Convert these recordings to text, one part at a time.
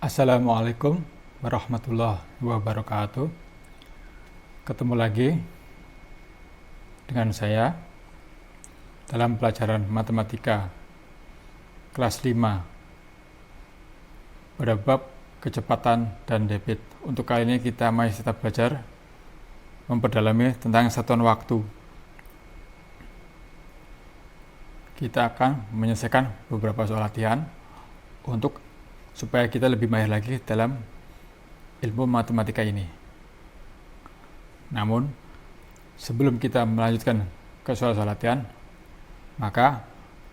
Assalamualaikum warahmatullahi wabarakatuh. Ketemu lagi dengan saya dalam pelajaran matematika kelas 5 pada bab kecepatan dan debit. Untuk kali ini kita masih tetap belajar memperdalami tentang satuan waktu. Kita akan menyelesaikan beberapa soal latihan supaya kita lebih mahir lagi dalam ilmu matematika ini. Namun, sebelum kita melanjutkan ke soal-soal latihan, maka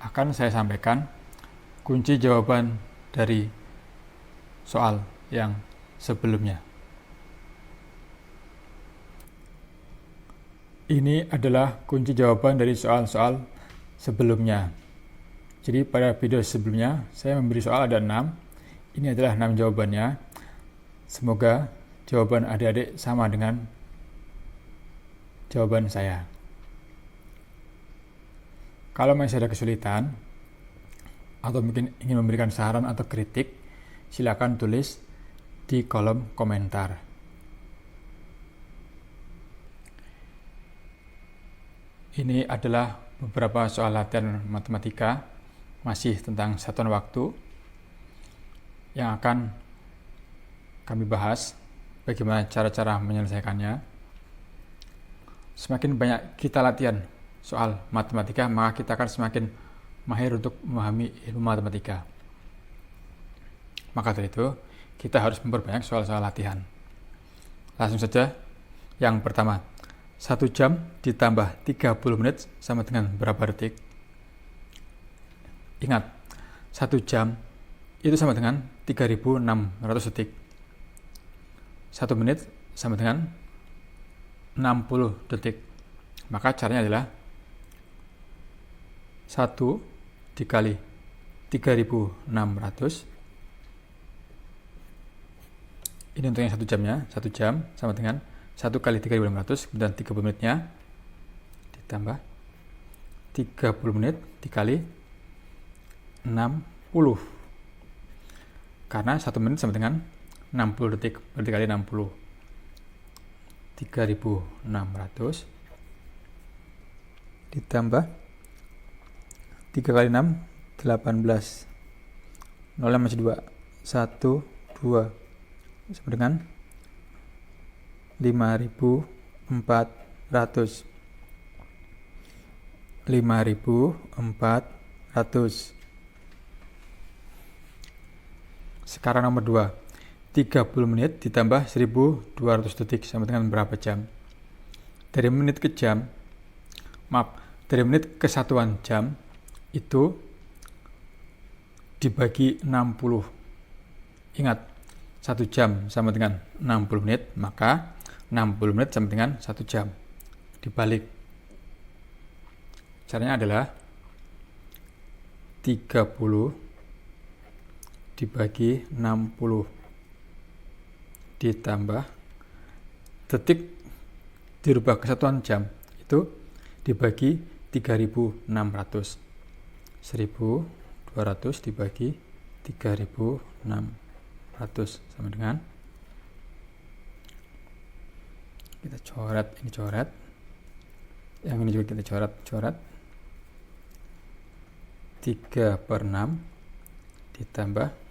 akan saya sampaikan kunci jawaban dari soal yang sebelumnya. Ini adalah kunci jawaban dari soal-soal sebelumnya. Jadi pada video sebelumnya saya memberi soal ada 6. Ini adalah 6 jawabannya. Semoga jawaban adik-adik sama dengan jawaban saya. Kalau masih ada kesulitan atau mungkin ingin memberikan saran atau kritik, silakan tulis di kolom komentar. Ini adalah beberapa soal latihan matematika masih tentang satuan waktu yang akan kami bahas bagaimana cara-cara menyelesaikannya. Semakin banyak kita latihan soal matematika, maka kita akan semakin mahir untuk memahami ilmu matematika. Maka dari itu, kita harus memperbanyak soal-soal latihan. Langsung saja, yang pertama, 1 jam ditambah 30 menit sama dengan berapa detik? Ingat, 1 jam itu sama dengan 3.600 detik. 1 menit sama dengan 60 detik. Maka caranya adalah 1 dikali 3.600. Ini untuk yang 1 jamnya. 1 jam sama dengan 1 kali 3.600, kemudian 30 menitnya ditambah 30 menit dikali 60. Karena 1 menit sama dengan 60 detik, berarti kali 60. 3.600 ditambah 3 kali 6, 18. 0 masih 2. 1, 2. Sama dengan 5.400. 5.400. Sekarang nomor 2. 30 menit ditambah 1.200 detik sama dengan berapa jam? Dari menit ke satuan jam itu dibagi 60. Ingat, 1 jam sama dengan 60 menit, maka 60 menit sama dengan 1 jam. Dibalik. Caranya adalah 30 dibagi 60 ditambah detik dirubah ke satuan jam itu dibagi 3.600. 1.200 dibagi 3.600 sama dengan, kita coret, ini coret, yang ini juga kita coret. 3/6 ditambah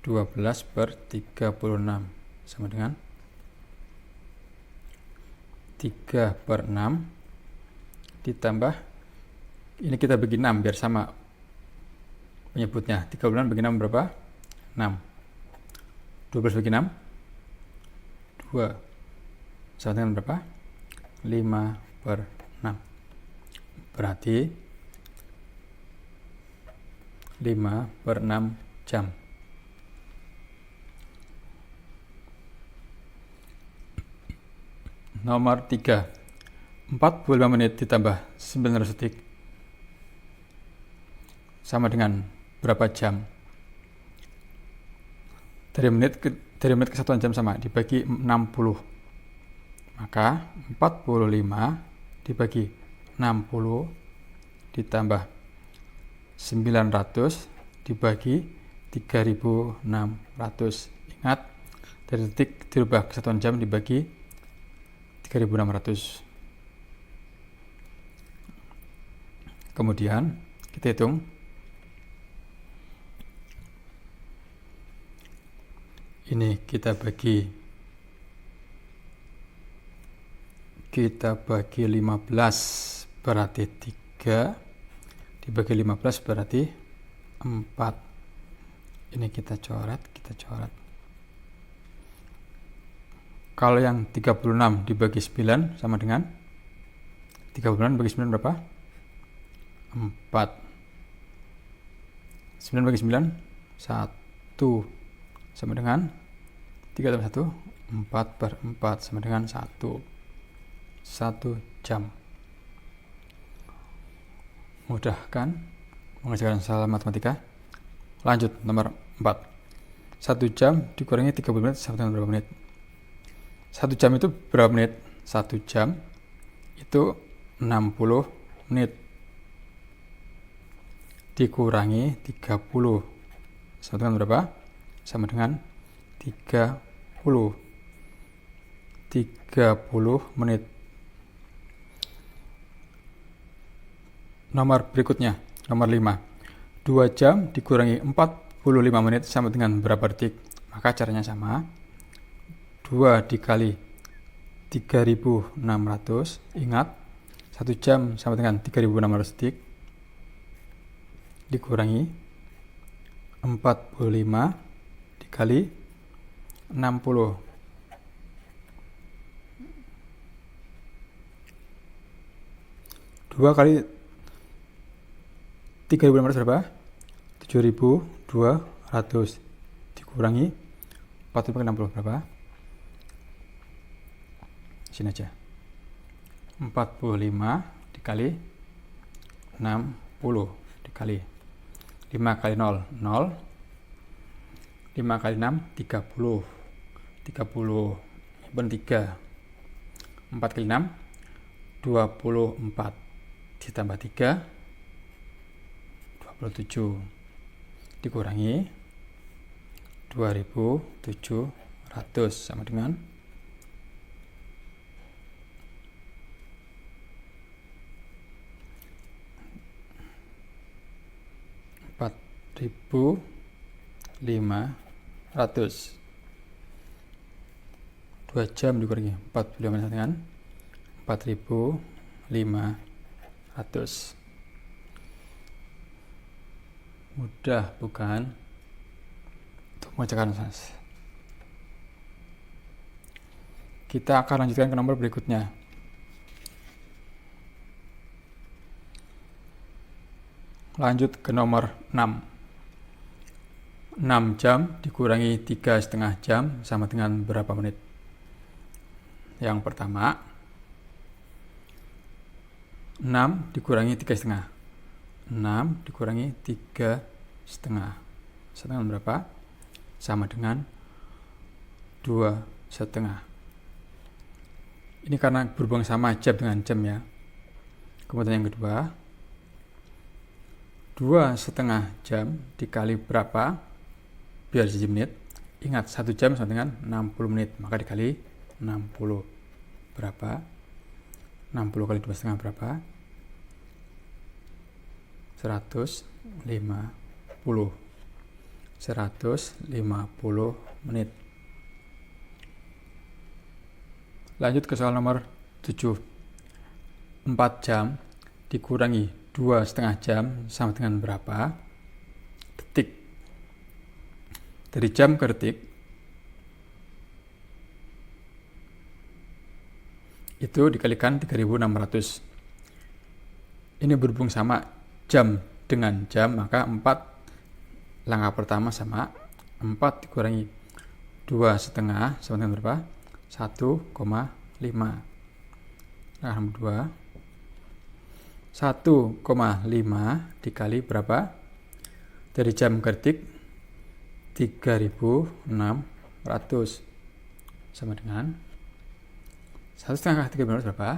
12/36 sama dengan 3/6 ditambah, ini kita bagi 6 biar sama penyebutnya. 36 bagi 6 berapa? 6. 12 bagi 6 2 sama dengan berapa? 5/6. Berarti 5/6 jam. Nomor 3. 45 menit ditambah 900 detik sama dengan berapa jam? Dari menit ke satuan jam sama, dibagi 60. Maka 45 dibagi 60 ditambah 900 dibagi 3600. Ingat, dari detik dirubah ke satuan jam dibagi 3600. Kemudian kita hitung. Ini kita bagi 15 berarti 3, dibagi 15 berarti 4. Ini kita coret. Kalau yang 36 dibagi 9 sama dengan 36 bagi 9 berapa? 4. 9 bagi 9 1 sama dengan 3 tambah 1 4 per 4 sama dengan 1 jam. Mudah kan mengerjakan soal matematika? Lanjut nomor 4. 1 jam dikurangi 30 menit sama dengan berapa menit? 1 jam itu berapa menit? 1 jam itu 60 menit dikurangi 30 sama dengan berapa? Sama dengan 30 menit. Nomor berikutnya, nomor 5. 2 jam dikurangi 45 menit sama dengan berapa detik? Maka caranya sama. 2 dikali 3600. Ingat, 1 jam sama dengan 3600 detik dikurangi 45 dikali 60. 2 kali 3600 berapa? 7200 dikurangi 45 kali 60 berapa? Sini aja. 45 dikali 60 dikali 5 kali 0 0. 5 kali 6 30. 30 ben 3. 4 kali 6 24 ditambah 3 27 dikurangi 2700 sama dengan 4500. 2 jam dikurangi 45 sama dengan 4500. Mudah bukan untuk mengerjakan SAS? Kita akan lanjutkan ke nomor berikutnya. Lanjut ke nomor 6. 6 jam dikurangi 3,5 jam sama dengan berapa menit? Yang pertama, 6 dikurangi 3,5. 6 dikurangi 3,5 sama dengan berapa? Sama dengan 2,5. Ini karena berhubung sama jam dengan jam ya. Kemudian yang kedua, 2,5 jam dikali berapa? Biar jadi menit. Ingat, 1 jam sama dengan 60 menit, maka dikali 60 berapa? 60 kali 2,5 berapa? 150 menit. Lanjut ke soal nomor 7. 4 jam dikurangi 2,5 jam sama dengan berapa detik? Dari jam ke detik itu dikalikan 3600. Ini berhubung sama jam dengan jam, maka 4 langkah pertama sama 4 dikurangi 2,5 sama dengan berapa? 1,5. Langkah nomor 2, 1,5 dikali berapa? Dari jam ke detik 3600 sama dengan 1,5 kali 3600 berapa?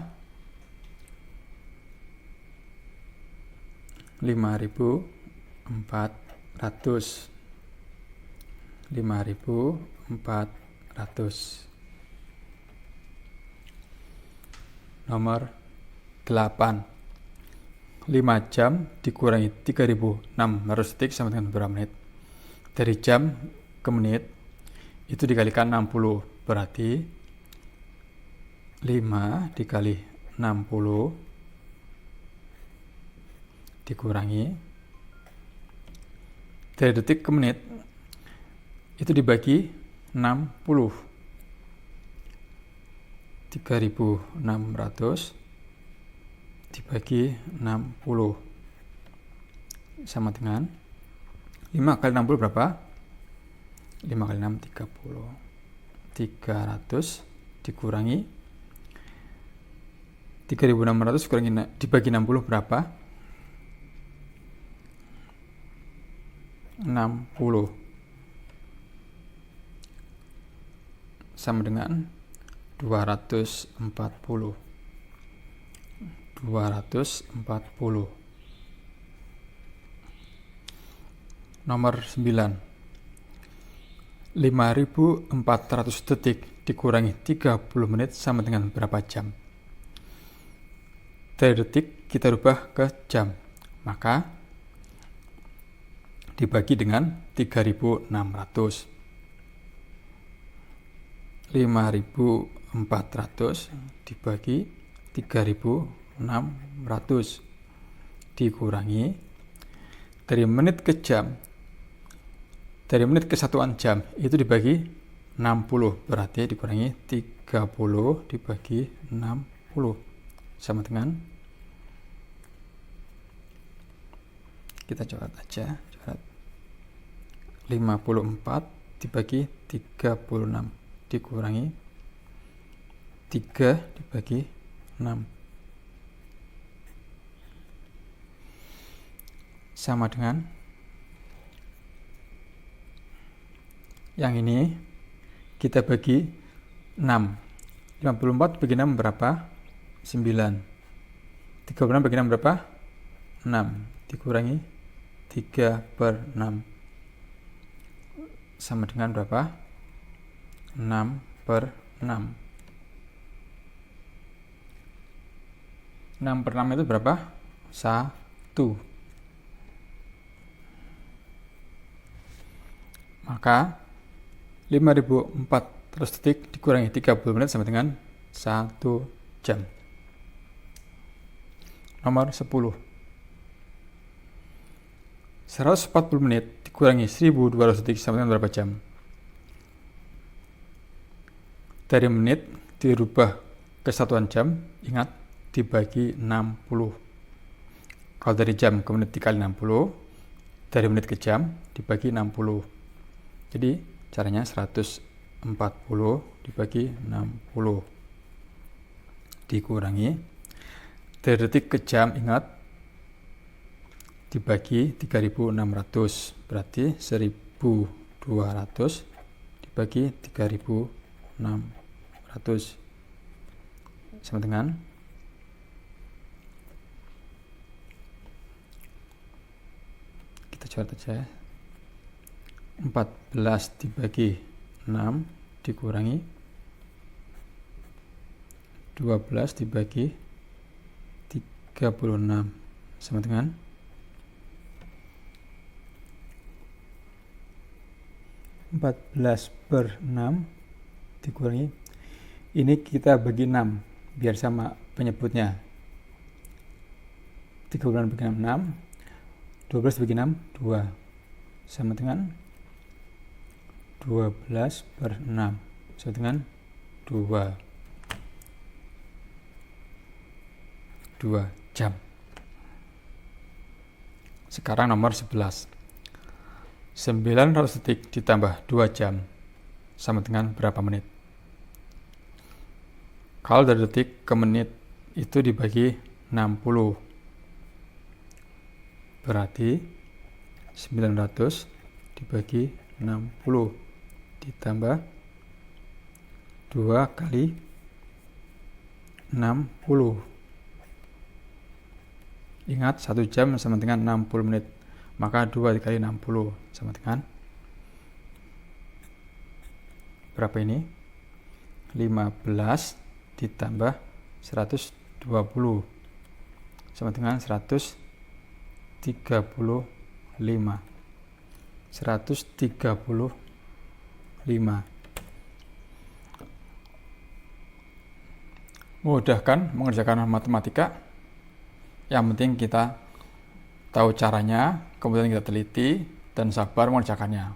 5040. 5.400. Nomor 8. 5 jam dikurangi 3.600 detik sama dengan berapa menit? Dari jam ke menit itu dikalikan 60, berarti 5 dikali 60 dikurangi dari detik ke menit itu dibagi 60. 3.600 dibagi 60 sama dengan 5 kali 60 berapa? 5 kali 6 30. 300 dikurangi 3.600 kurangi dibagi 60 berapa? 60 sama dengan 240. Nomor 9. 5.400 detik dikurangi 30 menit sama dengan berapa jam? Dari detik kita rubah ke jam, maka dibagi dengan 3.600. 5.400 dibagi 3.600 dikurangi dari menit ke jam, dari menit ke satuan jam itu dibagi 60, berarti dikurangi 30 dibagi 60 sama dengan, kita coret aja, 54 dibagi 36 dikurangi 3 dibagi 6 sama dengan yang ini kita bagi 6. 54 bagi 6 berapa? 9. 36 bagi 6 berapa? 6 dikurangi 3/6 sama dengan berapa? 6/6. 6/6 itu berapa? 1. Maka 5.400 detik dikurangi 30 menit sama dengan 1 jam. Nomor 10. 140 menit dikurangi 1.200 detik sama dengan berapa jam? Dari menit dirubah ke satuan jam, ingat dibagi 60. Kalau dari jam ke menit dikali 60, dari menit ke jam dibagi 60. Jadi caranya 140 dibagi 60 dikurangi dari detik ke jam, ingat dibagi 3.600, berarti 1.200 dibagi 3.600 sama dengan 14 dibagi 6 dikurangi 12 dibagi 36 sama dengan 14/6 dikurangi, ini kita bagi 6 biar sama penyebutnya. 36 bagi 6, 12 bagi 6 2 sama dengan 12/6 sama dengan 2 jam. Sekarang nomor 11. 900 detik ditambah 2 jam sama dengan berapa menit? Kalau dari detik ke menit itu dibagi 60, berarti 900 dibagi 60 ditambah 2 kali 60. Ingat 1 jam sama dengan 60 menit, maka 2 dikali 60 sama dengan berapa ini? 15 ditambah 120 sama dengan 135. 135. Mudah kan mengerjakan matematika? Yang penting kita tahu caranya, kemudian kita teliti dan sabar mengerjakannya.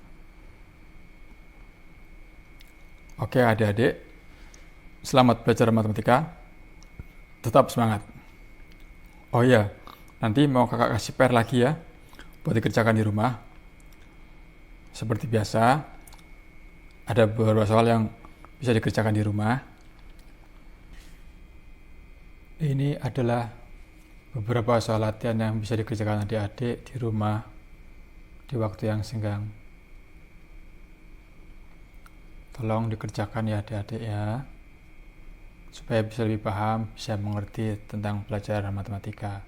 Oke adik-adik, selamat belajar matematika. Tetap semangat. Oh iya, nanti mau kakak kasih PR lagi ya, buat dikerjakan di rumah. Seperti biasa, ada beberapa soal yang bisa dikerjakan di rumah. Ini adalah beberapa soal latihan yang bisa dikerjakan adik-adik di rumah di waktu yang senggang. Tolong dikerjakan ya adik-adik ya, supaya bisa lebih paham, bisa mengerti tentang pelajaran matematika.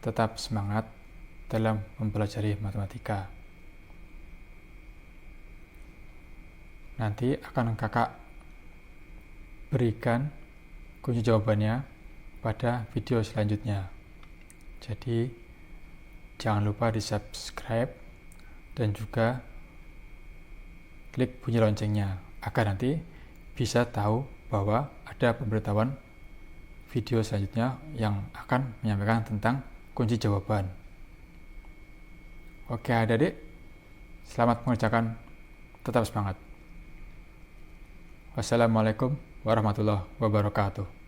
Tetap semangat dalam mempelajari matematika. Nanti akan kakak berikan kunci jawabannya pada video selanjutnya. Jadi jangan lupa di subscribe dan juga klik bunyi loncengnya agar nanti bisa tahu bahwa ada pemberitahuan video selanjutnya yang akan menyampaikan tentang kunci jawaban. Oke adik-adik, selamat mengerjakan, tetap semangat. Wassalamualaikum warahmatullahi wabarakatuh.